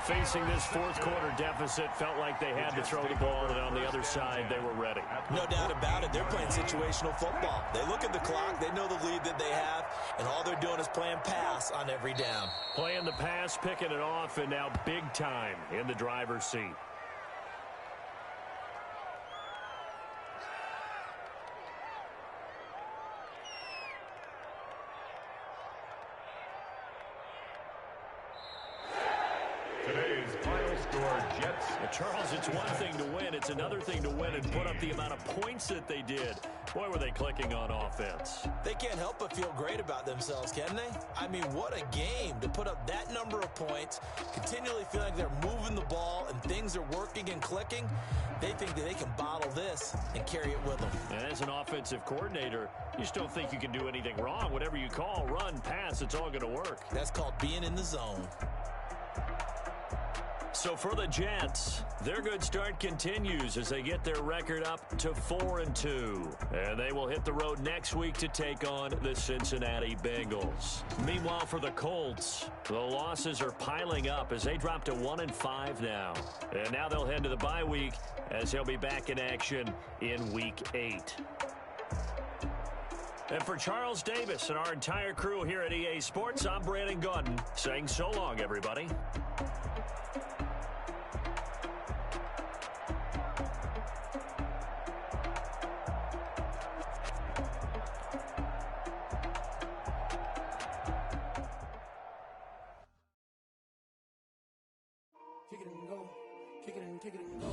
Facing this 4th quarter deficit, felt like they had to throw the ball, and on the other side, they were ready. No doubt about it. They're playing situational football. They look at the clock, they know the lead that they have, and all they're doing is playing pass on every down. Playing the pass, picking it off, and now big time in the driver's seat. Today's final score, Jets. Charles, it's one thing to win. It's another thing to win and put up the amount of points that they did. Boy, were they clicking on offense. They can't help but feel great about themselves, can they? I mean, what a game to put up that number of points, continually feel like they're moving the ball and things are working and clicking. They think that they can bottle this and carry it with them. And as an offensive coordinator, you just don't think you can do anything wrong. Whatever you call, run, pass, it's all going to work. That's called being in the zone. So for the Jets, their good start continues as they get their record up to 4-2. And they will hit the road next week to take on the Cincinnati Bengals. Meanwhile, for the Colts, the losses are piling up as they drop to 1-5 now. And now they'll head to the bye week as they'll be back in action in Week 8. And for Charles Davis and our entire crew here at EA Sports, I'm Brandon Gaudin saying so long, everybody. Kick it and go. Kick it and kick it and go.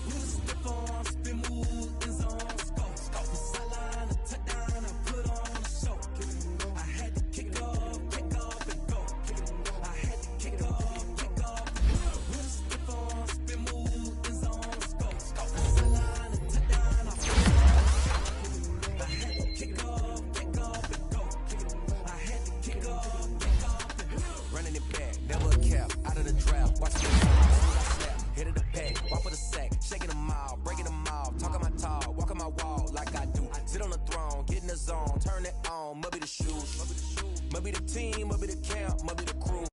Who's stiff on, spin move, in zone, go. The sideline, a touchdown, I put on a show. Kick it and go. I had to kick off and go. Kick it and go. I had to kick off and go. Who's stiff on, spin move, in zone, go. The sideline, a touchdown, I put on a show. I had to kick off and go. Kick it and go. I had to kick off and go. Running it back, never a cap, out of the draft. Watch it hit of the pack, walk for the sack, shaking them all, breaking them all, talking my talk, walking my wall like I do. Sit on the throne, get in the zone, turn it on, must be the shoes, must be the team, must be the camp, must be the crew.